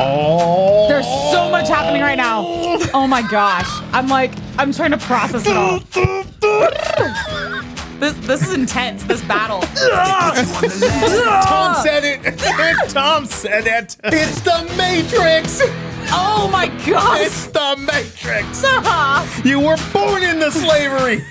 Oh. There's so much happening right now. Oh my gosh. I'm trying to process it all. This is intense, this battle. Tom said it. Tom said it. It's the Matrix. Oh my gosh. It's the Matrix. You were born into slavery.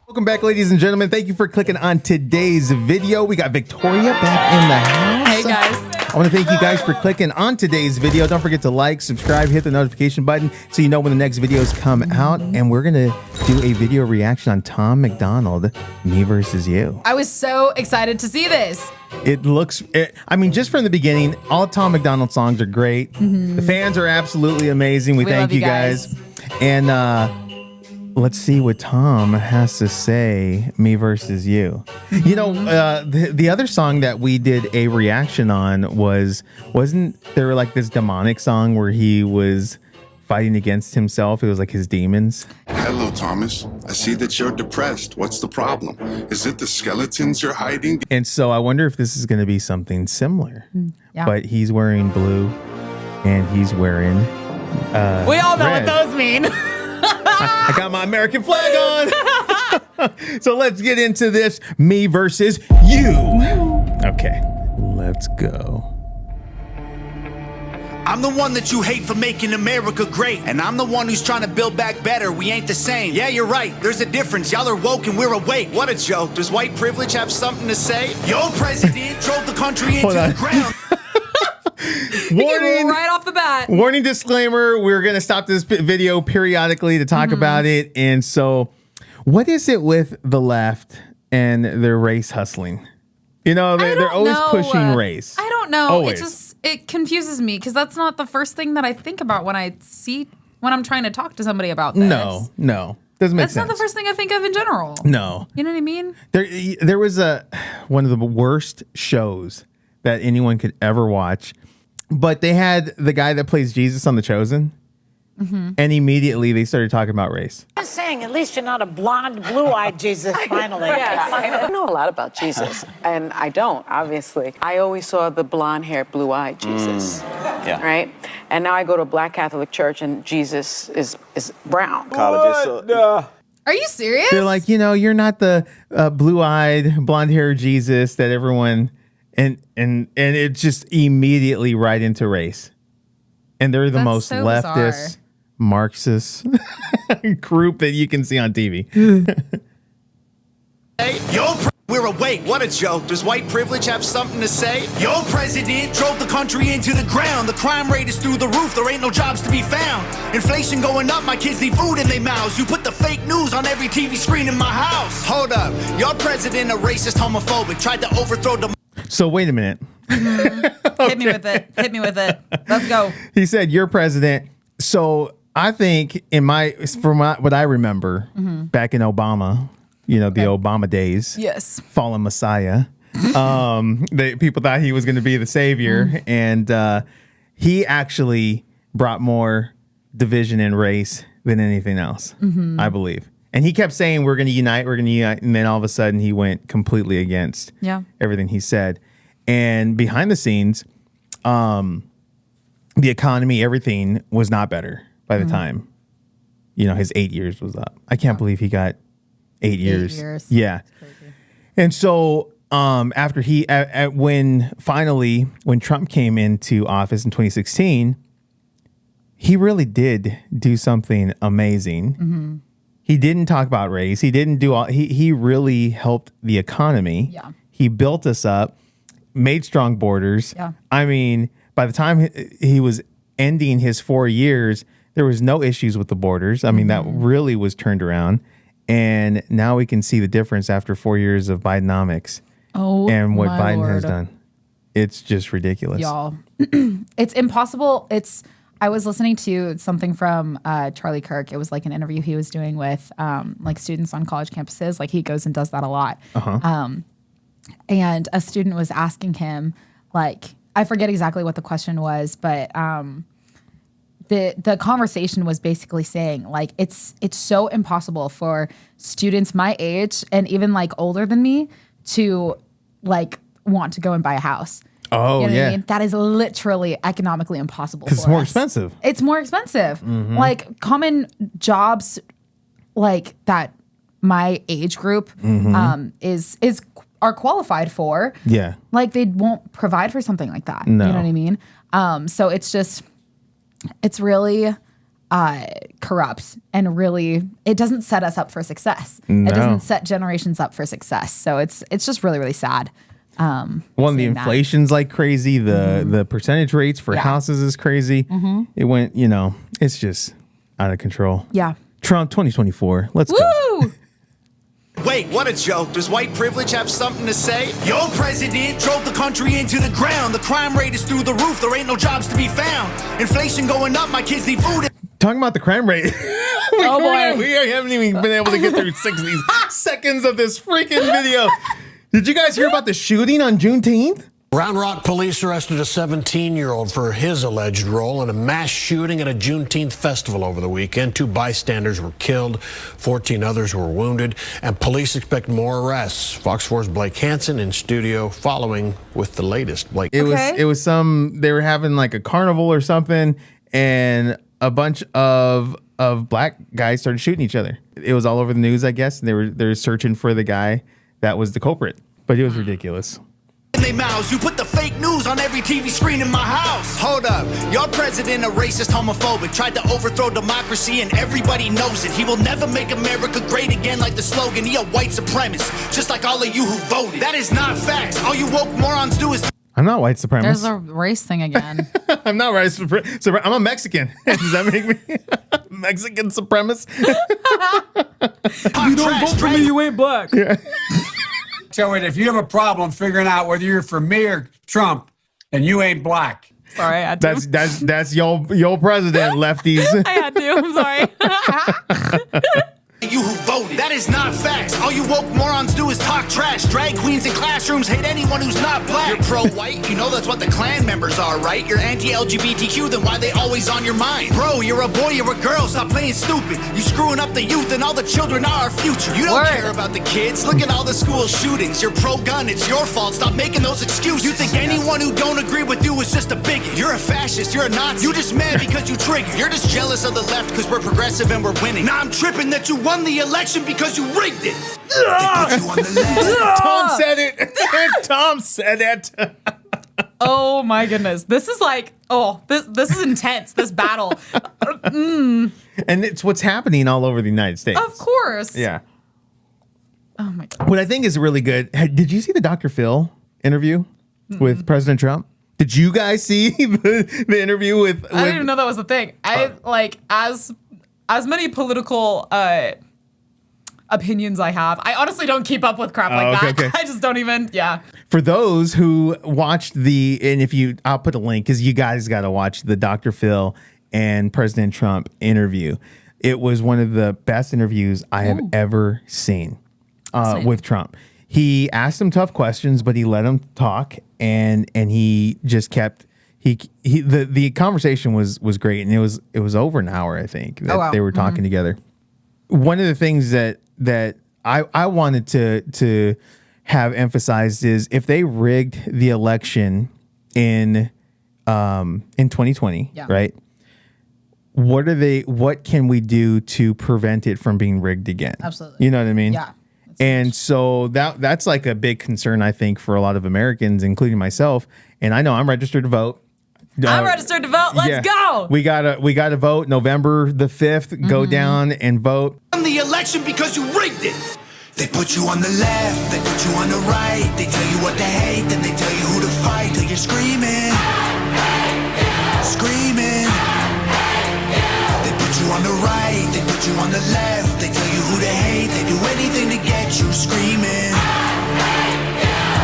Welcome back, ladies and gentlemen. Thank you for clicking on today's video. We got Victoria back in the house. Hey, guys. I want to thank you guys for clicking on today's video. Don't forget to like, subscribe, hit the notification button so you know when the next videos come out. And we're going to do a video reaction on Tom MacDonald, Me Versus You. I was so excited to see this. It looks, I mean, just from the beginning, all Tom MacDonald songs are great. The fans are absolutely amazing. We thank you guys. And let's see what Tom has to say, Me Versus You. You know, the other song that we did a reaction on wasn't there like this demonic song where he was fighting against himself? It was like his demons. Hello, Thomas. I see that you're depressed. What's the problem? Is it the skeletons you're hiding? And so I wonder if this is going to be something similar. Yeah. But he's wearing blue and he's wearing we all know red. what those mean. I got my American flag on. So let's get into this Me Versus You. Okay, let's go. I'm the one that you hate for making America great. And I'm the one who's trying to build back better. We ain't the same. Yeah, you're right. There's a difference. Y'all are woke and we're awake. What a joke. Does white privilege have something to say? Your president drove the country into the ground. Warning, right off the bat. Warning disclaimer, we're going to stop this video periodically to talk about it. And so what is it with the left and their race hustling? You know, they're always pushing race. I don't know. Always. It confuses me because that's not the first thing that I think about when I'm trying to talk to somebody about this. No. Doesn't make sense. That's not the first thing I think of in general. No. You know what I mean? There was one of the worst shows that anyone could ever watch. But they had the guy that plays Jesus on The Chosen. And immediately they started talking about race. Just saying, at least you're not a blonde, blue-eyed Jesus, finally. I don't know a lot about Jesus, and I don't, obviously. I always saw the blonde-haired, blue-eyed Jesus, right? And now I go to a black Catholic church, and Jesus is brown. Are you serious? They're like, you know, you're not the blue-eyed, blonde-haired Jesus that everyone... And it's just immediately right into race. And they're the most so leftist, bizarre. Marxist group that you can see on TV. We're awake. What a joke. Does white privilege have something to say? Your president drove the country into the ground. The crime rate is through the roof. There ain't no jobs to be found. Inflation going up. My kids need food in their mouths. You put the fake news on every TV screen in my house. Hold up. Your president, a racist, homophobic, tried to overthrow the... So wait a minute. Hit me with it. Hit me with it. Let's go. He said, "You're president." So I think from what I remember back in Obama, you know, the Obama days, Yes. fallen Messiah, people thought he was going to be the savior. And he actually brought more division in race than anything else, I believe. And he kept saying, we're going to unite. And then all of a sudden he went completely against everything he said. And behind the scenes, the economy, everything was not better by the time, you know, his 8 years was up. I can't believe he got 8 years. 8 years. Yeah. And so after when Trump came into office in 2016, he really did do something amazing. He didn't talk about race. He didn't do all. He really helped the economy. Yeah. He built us up, made strong borders. Yeah. I mean, by the time he was ending his 4 years, there was no issues with the borders. I mean, that really was turned around. And now we can see the difference after 4 years of Bidenomics and what Biden has done. It's just ridiculous. Y'all. It's impossible. I was listening to something from Charlie Kirk. It was like an interview he was doing with like students on college campuses. Like he goes and does that a lot. And a student was asking him, like, I forget exactly what the question was, but the conversation was basically saying, like, it's so impossible for students my age and even like older than me to like want to go and buy a house. Oh, you know yeah. what I mean? That is literally economically impossible Because it's for more us. expensive. It's more expensive. Like common jobs like that my age group is are qualified for. Yeah. Like they won't provide for something like that. No. You know what I mean? So it's really corrupt and really it doesn't set us up for success. No. It doesn't set generations up for success. So it's just really, really sad. Well, the seeing that. inflation's like crazy. The percentage rates for houses is crazy. It went, it's just out of control. Yeah. Trump 2024. Let's go. Woo! Wait, what a joke. Does white privilege have something to say? Your president drove the country into the ground. The crime rate is through the roof. There ain't no jobs to be found. Inflation going up. My kids need food. Talking about the crime rate. Oh, boy. We haven't even been able to get through 60 seconds of this freaking video. Did you guys hear about the shooting on Juneteenth? Round Rock police arrested a 17-year-old for his alleged role in a mass shooting at a Juneteenth festival over the weekend. 2 bystanders were killed, 14 others were wounded, and police expect more arrests. Fox 4's Blake Hansen in studio following with the latest. Blake. It was they were having like a carnival or something, and a bunch of black guys started shooting each other. It was all over the news, I guess. They were searching for the guy that was the culprit, but it was ridiculous. In their mouths, you put the fake news on every TV screen in my house. Hold up, your president a racist, homophobic, tried to overthrow democracy and everybody knows it. He will never make America great again like the slogan. He a white supremacist, just like all of you who voted. That is not facts. All you woke morons do is I'm not white supremacist. There's a race thing again. I'm not white supremacist. I'm a Mexican. Does that make me Mexican supremacist? you don't vote for me, you ain't black. So if you have a problem figuring out whether you're for me or Trump, then you ain't black. Sorry, I had to. That's your president, lefties. I had to. I'm sorry. you who voted. That is not facts. All you woke morons do is talk trash. Drag queens in classrooms hate anyone who's not black. You're pro-white, you know that's what the Klan members are, right? You're anti-LGBTQ, then why they always on your mind? Bro, you're a boy, you're a girl, stop playing stupid. You screwing up the youth and all the children are our future. You don't care about the kids. Look at all the school shootings. You're pro-gun, it's your fault. Stop making those excuses. You think anyone who don't agree with you is just a bigot. You're a fascist, you're a Nazi. You just mad because you triggered. You're just jealous of the left because we're progressive and we're winning. Now I'm tripping that you won the election because you rigged it. Tom said it. Tom said it. Oh my goodness. This is like, this is intense, this battle. And it's what's happening all over the United States. Of course. Yeah. Oh my God. What I think is really good. Did you see the Dr. Phil interview with President Trump? Did you guys see the interview with? I didn't even know that was a thing. I like as many political opinions I have. I honestly don't keep up with crap like that. Okay. I just don't even. Yeah. For those who watched I'll put a link because you guys got to watch the Dr. Phil and President Trump interview. It was one of the best interviews I have ever seen with Trump. He asked him tough questions, but he let him talk, and he just kept the conversation was great, and it was over an hour, I think, that they were talking together. One of the things that I wanted to have emphasized is if they rigged the election in 2020, right? What can we do to prevent it from being rigged again? Absolutely. You know what I mean? Yeah. And so that's like a big concern, I think, for a lot of Americans, including myself. And I know I'm registered to vote. I'm registered to vote. Let's go. We gotta vote November the 5th. Go down and vote. Won the election because you rigged it. They put you on the left, they put you on the right. They tell you what to hate, then they tell you who to fight. Till you're screaming, screaming. They put you on the right, they put you on the left. They tell you who to hate, they do anything to get you screaming,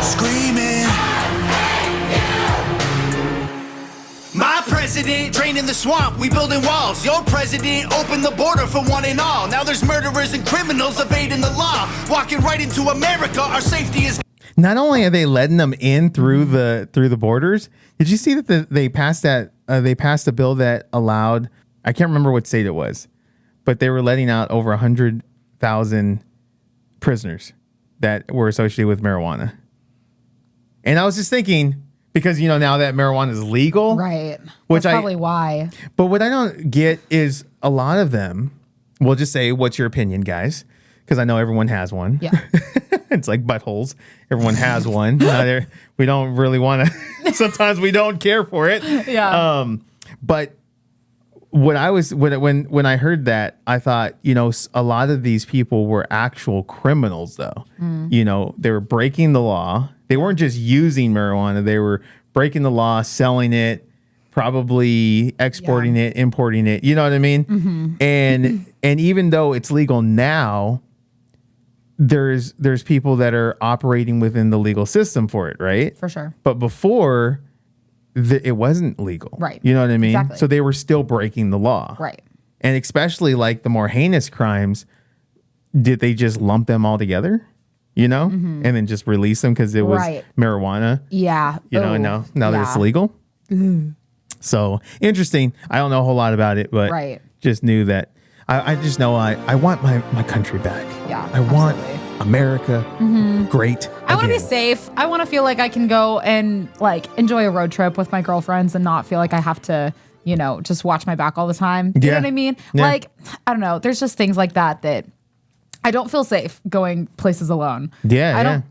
screaming. My president draining the swamp, we building walls. Your president opened the border for one and all. Now there's murderers and criminals evading the law. Walking right into America, our safety is... Not only are they letting them in through the borders, did you see that they passed a bill that allowed, I can't remember what state it was, but they were letting out over 100,000 prisoners that were associated with marijuana. And I was just thinking, because now that marijuana is legal, Right. Which That's probably why. But what I don't get is a lot of them. We'll just say, "What's your opinion, guys?" Because I know everyone has one. Yeah. It's like buttholes. Everyone has one. We don't really want to. Sometimes we don't care for it. Yeah. But when I heard that, I thought, a lot of these people were actual criminals, though. They were breaking the law. They weren't just using marijuana. They were breaking the law, selling it, probably exporting it, importing it. You know what I mean? Mm-hmm. And even though it's legal now, there's people that are operating within the legal system for it, right? For sure. But before, it wasn't legal. Right. You know what I mean? Exactly. So they were still breaking the law. Right. And especially like the more heinous crimes, did they just lump them all together? And then just release them because it was marijuana? Yeah. And now that it's legal? So interesting. I don't know a whole lot about it, but just knew that. I just know I want my country back. Yeah. I want America great. I want to be safe. I want to feel like I can go and enjoy a road trip with my girlfriends and not feel like I have to, just watch my back all the time. You know what I mean? Yeah. I don't know. There's just things like that I don't feel safe going places alone. Yeah.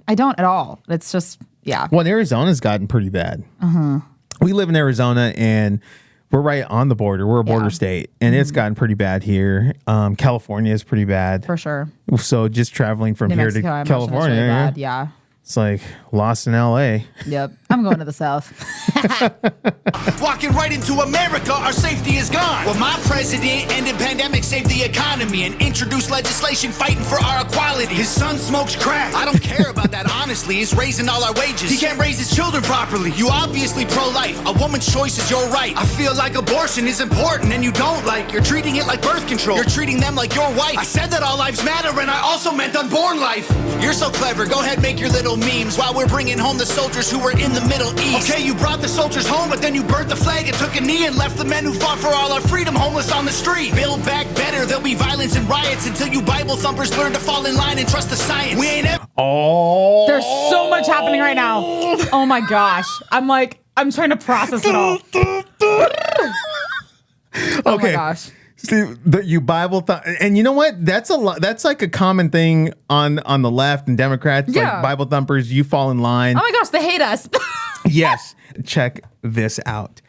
I don't at all. It's just, Well, Arizona's gotten pretty bad. We live in Arizona and we're right on the border. We're a border state, and it's gotten pretty bad here. California is pretty bad. For sure. So just traveling from New here Mexico, to I imagine, is California, really bad. Yeah. it's like lost in LA. Yep. I'm going to the South. Walking right into America, our safety is gone. Well, my president ended pandemic, saved the economy, and introduced legislation fighting for our equality. His son smokes crack. I don't care about that, honestly. He's raising all our wages. He can't raise his children properly. You obviously pro-life. A woman's choice is your right. I feel like abortion is important and you don't like. You're treating it like birth control. You're treating them like your wife. I said that all lives matter and I also meant unborn life. You're so clever. Go ahead, make your little memes while we're bringing home the soldiers who were in the Middle East. Okay, you brought the soldiers home, but then you burnt the flag and took a knee and left the men who fought for all our freedom homeless on the street. Build back better. There'll be violence and riots until you Bible thumpers learn to fall in line and trust the science. We ain't ever. Oh, There's so much happening right now. Oh my gosh. I'm trying to process it all. Oh my gosh. See, you Bible and you know what? That's a lot. That's like a common thing on the left and Democrats. Yeah. Like Bible thumpers, you fall in line. Oh my gosh, they hate us. Yes. Check this out.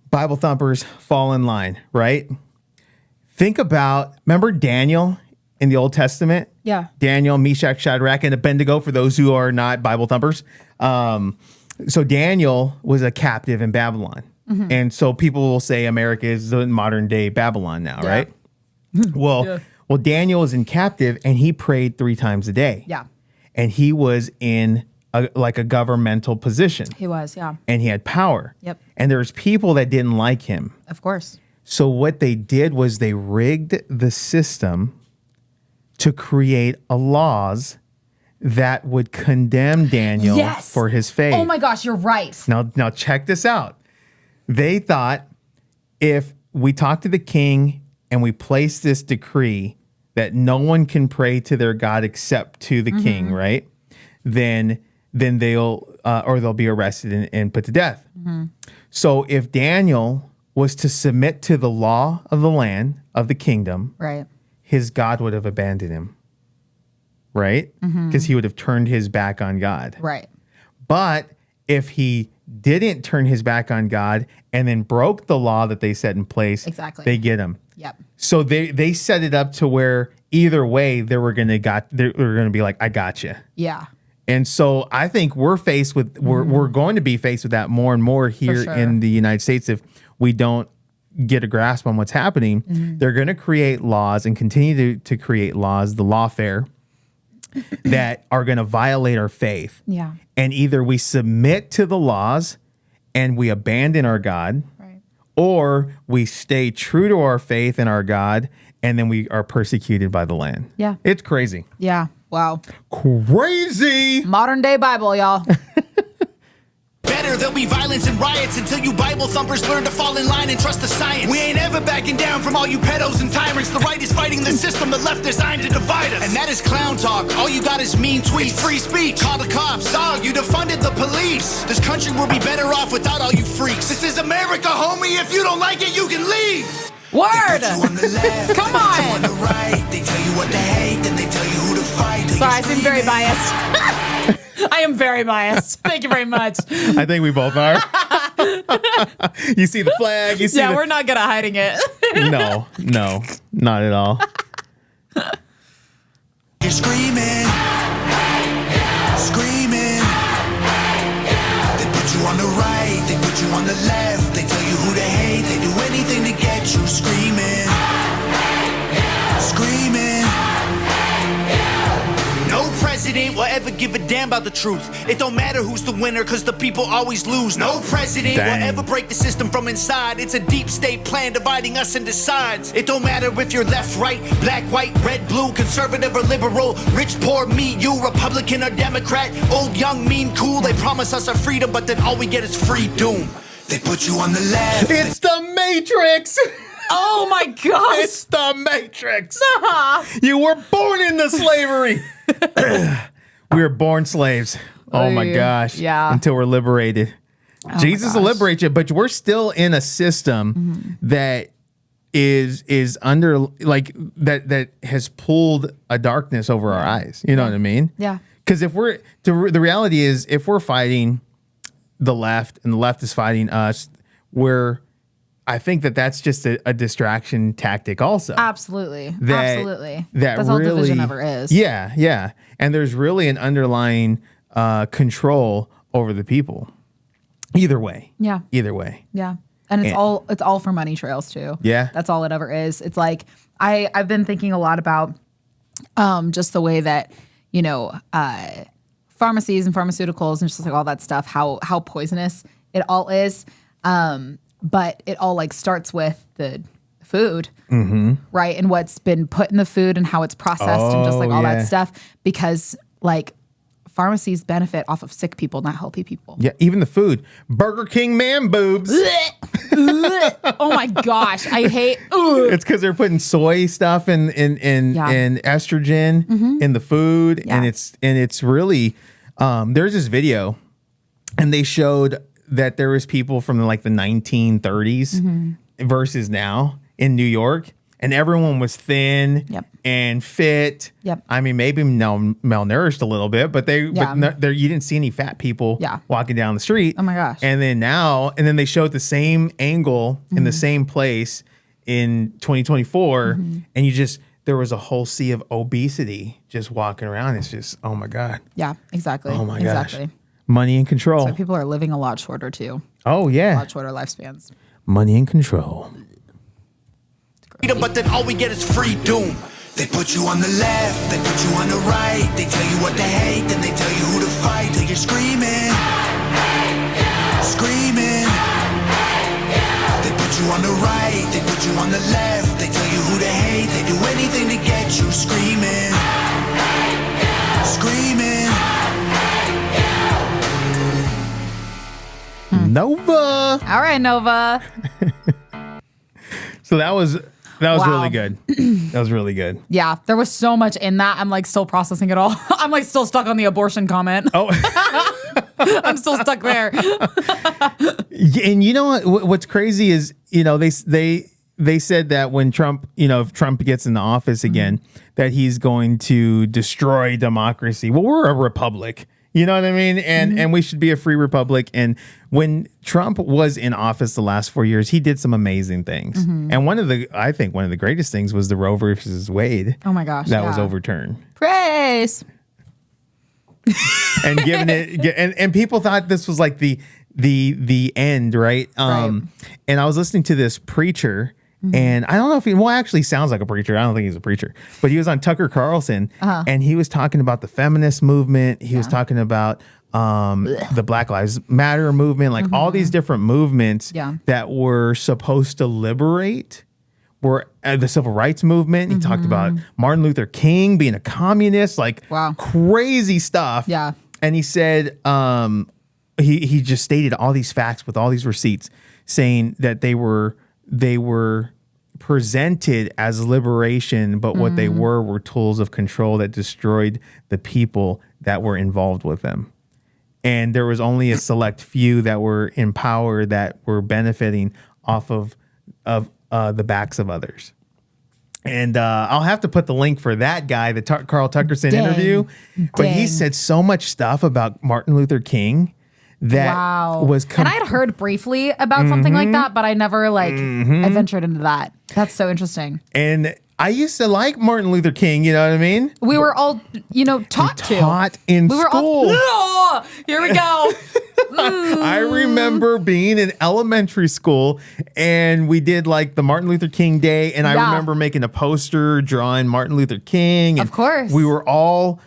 Bible thumpers fall in line, right? Think about, remember Daniel in the Old Testament? Yeah. Daniel, Meshach, Shadrach, and Abednego, for those who are not Bible thumpers. So Daniel was a captive in Babylon. Mm-hmm. And so people will say America is the modern day Babylon now, right? Well, Daniel was in captive and he prayed 3 times a day. Yeah. And he was in a governmental position. He was, yeah. And he had power. Yep. And there's people that didn't like him. Of course. So what they did was they rigged the system to create laws that would condemn Daniel for his faith. Oh my gosh, you're right. Now check this out. They thought if we talk to the king and we place this decree that no one can pray to their God except to the king, right? Then they'll be arrested and put to death. Mm-hmm. So if Daniel was to submit to the law of the land of the kingdom, right, his God would have abandoned him, right? Because he would have turned his back on God, right. But if he didn't turn his back on God and then broke the law that they set in place, exactly, they get him. Yep. So they set it up to where either way they were gonna be like, I got you. Yeah. And so I think we're going to be faced with that more and more here in the United States if we don't get a grasp on what's happening. They're going to create laws and continue to create laws, the lawfare, that are going to violate our faith. Yeah. And either we submit to the laws and we abandon our God, right, or we stay true to our faith and our God, and then we are persecuted by the land. Yeah. It's crazy. Yeah. Wow. Crazy. Modern day Bible, y'all. better. There'll be violence and riots until you Bible thumpers learn to fall in line and trust the science. We ain't ever backing down from all you pedos and tyrants. The right is fighting the system, the left designed to divide us. And that is clown talk. All you got is mean tweets. It's free speech. Call the cops. Dog, you defunded the police. This country will be better off without all you freaks. This is America, homie. If you don't like it, you can leave. Word! Come on! On the right, they tell you what to hate, then they tell you who to fight. Sorry, I seem very biased. I am very biased. Thank you very much. I think we both are. You see the flag. You see Yeah, we're not good at hiding it. No, not at all. You're screaming, screaming. They put you on the right, they put you on the left. They tell you who to hate, they do anything to get you screaming, screaming. No president will ever give a damn about the truth. It don't matter who's the winner, cause the people always lose. No president will ever break the system from inside. It's a deep state plan dividing us into sides. It don't matter if you're left, right, black, white, red, blue, conservative or liberal, rich, poor, me, you, Republican or Democrat, old, young, mean, cool. They promise us our freedom, but then all we get is free doom. They put you on the left. It's the Matrix. Oh my gosh. It's the Matrix. You were born into slavery. We were born slaves. Oh my gosh. Yeah. Until we're liberated. Jesus will liberate you, but we're still in a system that is under like that has pulled a darkness over our eyes. You know what I mean? Yeah. Because if we're the reality is if we're fighting the left and the left is fighting us, I think that's just a distraction tactic also. Absolutely. That's That's all really, division ever is. Yeah. And there's really an underlying control over the people. Either way. Yeah. Either way. Yeah. And it's all for money trails too. Yeah. That's all it ever is. It's like I've been thinking a lot about just the way that, pharmacies and pharmaceuticals and just like all that stuff, how poisonous it all is. But it all like starts with the food, right? And what's been put in the food and how it's processed and just like all that stuff. Because like pharmacies benefit off of sick people, not healthy people. Yeah, even the food. Burger King man boobs. Oh my gosh, I hate. It's because they're putting soy stuff and estrogen in the food, and it's really. There's this video, and they showed that there was people from like the 1930s versus now in New York, and everyone was thin and fit. Yep. I mean, maybe malnourished a little bit, but you didn't see any fat people walking down the street. Oh my gosh. And then they showed the same angle in the same place in 2024, and there was a whole sea of obesity just walking around. It's just, oh my God. Yeah, exactly. Oh my exactly. gosh. Money and control. So people are living a lot shorter too. Oh yeah. A lot shorter lifespans. Money and control. But then all we get is free doom. They put you on the left, they put you on the right. They tell you what to hate, then they tell you who to fight. Till you're screaming, screaming. They put you on the right, they put you on the left. They tell you who to hate, they do anything to get you screaming, screaming. Nova. All right, Nova. So that was Wow. really good. That was really good. Yeah, there was so much in that. I'm like still processing it all. I'm like still stuck on the abortion comment. Oh, I'm still stuck there. and you know what's crazy is they said that when Trump, if Trump gets in the office again, that he's going to destroy democracy. Well, we're a republic. You know what I mean? And we should be a free republic. And when Trump was in office the last 4 years, he did some amazing things. And I think one of the greatest things was the Roe versus Wade. Oh my gosh. That was overturned. Praise. And giving it, and people thought this was like the end, right? Right. And I was listening to this preacher. And I don't know if he actually sounds like a preacher. I don't think he's a preacher, but he was on Tucker Carlson and he was talking about the feminist movement. He was talking about the Black Lives Matter movement, like all these different movements that were supposed to liberate were the civil rights movement. He talked about Martin Luther King being a communist, like crazy stuff. Yeah. And he said, he just stated all these facts with all these receipts, saying that they were presented as liberation, but what they were tools of control that destroyed the people that were involved with them. And there was only a select few that were in power that were benefiting off of the backs of others. And I'll have to put the link for that guy, the Carl Tuckerson interview. But he said so much stuff about Martin Luther King that was... and I had heard briefly about something like that, but I never I ventured into that. That's so interesting. And I used to like Martin Luther King, you know what I mean? We were all, taught in we were school. All, here we go. I remember being in elementary school and we did like the Martin Luther King Day. And I remember making a poster drawing Martin Luther King. And of course. We were all,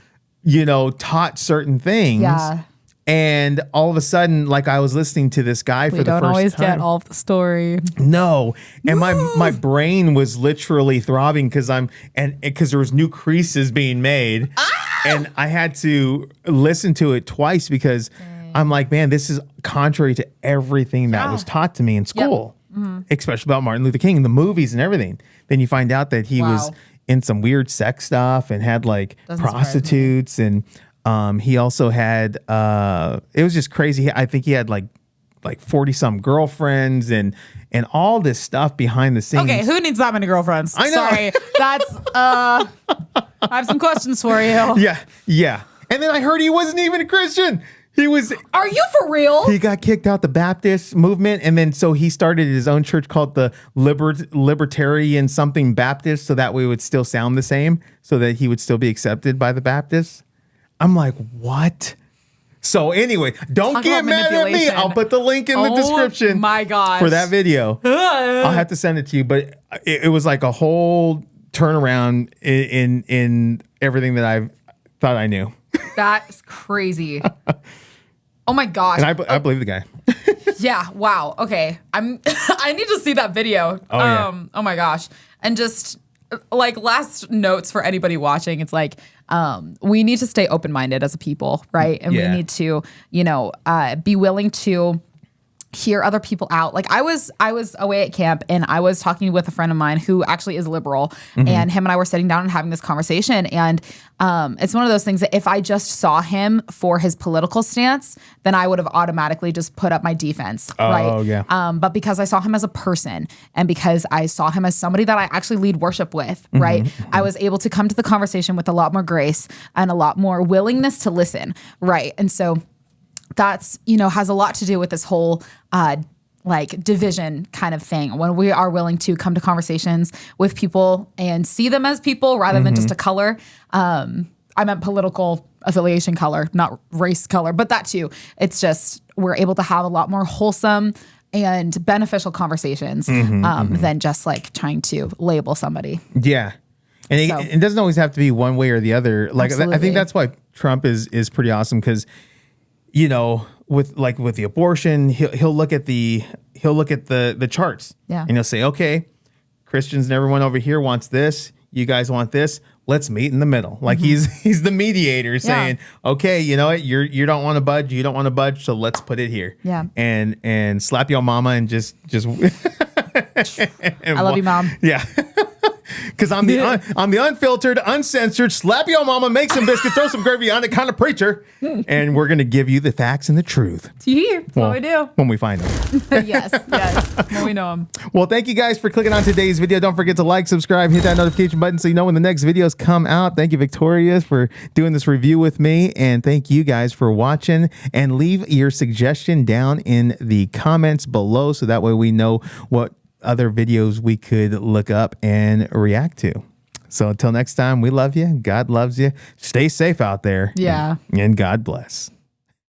taught certain things. Yeah. And all of a sudden, like I was listening to this guy for the first time. We don't always get all the story. No. And my brain was literally throbbing because there was new creases being made. And I had to listen to it twice because I'm like, man, this is contrary to everything that was taught to me in school, especially about Martin Luther King and the movies and everything. Then you find out that he was in some weird sex stuff and had like prostitutes and he also had it was just crazy. I think he had like 40 some girlfriends and all this stuff behind the scenes. Okay, who needs that many girlfriends? I know. Sorry. That's I have some questions for you. Yeah. And then I heard he wasn't even a Christian. Are you for real? He got kicked out the Baptist movement, and then so he started his own church called the Libertarian something Baptist, so that way it would still sound the same, so that he would still be accepted by the Baptists. I'm like, what? So anyway, don't get mad at me. I'll put the link in the description. My gosh. For that video. I'll have to send it to you, but it was like a whole turnaround in everything that I thought I knew. That's crazy. Oh my gosh. And I believe the guy. Yeah. Wow. Okay. I need to see that video. Oh my gosh. And just like last notes for anybody watching, it's like, we need to stay open-minded as a people, right? And we need to, be willing to hear other people out. Like I was away at camp and I was talking with a friend of mine who actually is liberal, and him and I were sitting down and having this conversation. And it's one of those things that if I just saw him for his political stance, then I would have automatically just put up my defense, right? Oh, yeah. But because I saw him as a person and because I saw him as somebody that I actually lead worship with, right? I was able to come to the conversation with a lot more grace and a lot more willingness to listen, right? And so that's, has a lot to do with this whole division kind of thing. When we are willing to come to conversations with people and see them as people rather than just a color. I meant political affiliation color, not race color, but that too. It's just we're able to have a lot more wholesome and beneficial conversations than just like trying to label somebody. Yeah. And it doesn't always have to be one way or the other. Like I think that's why Trump is pretty awesome because with the abortion, he'll look at the charts. Yeah. And he'll say, okay, Christians and everyone over here wants this. You guys want this. Let's meet in the middle. Like he's the mediator saying, okay, you know what, you don't want to budge, you don't want to budge, so let's put it here. Yeah. And slap your mama and just I love you, Mom. Yeah. Because I'm the unfiltered, uncensored, slap your mama, make some biscuits, throw some gravy on it kind of preacher. And we're going to give you the facts and the truth. That's what we do. When we find them. Yes. When we know them. Well, thank you guys for clicking on today's video. Don't forget to like, subscribe, hit that notification button so you know when the next videos come out. Thank you, Victoria, for doing this review with me. And thank you guys for watching. And leave your suggestion down in the comments below so that way we know what other videos we could look up and react to. So until next time, we love you. God loves you. Stay safe out there. Yeah. And God bless.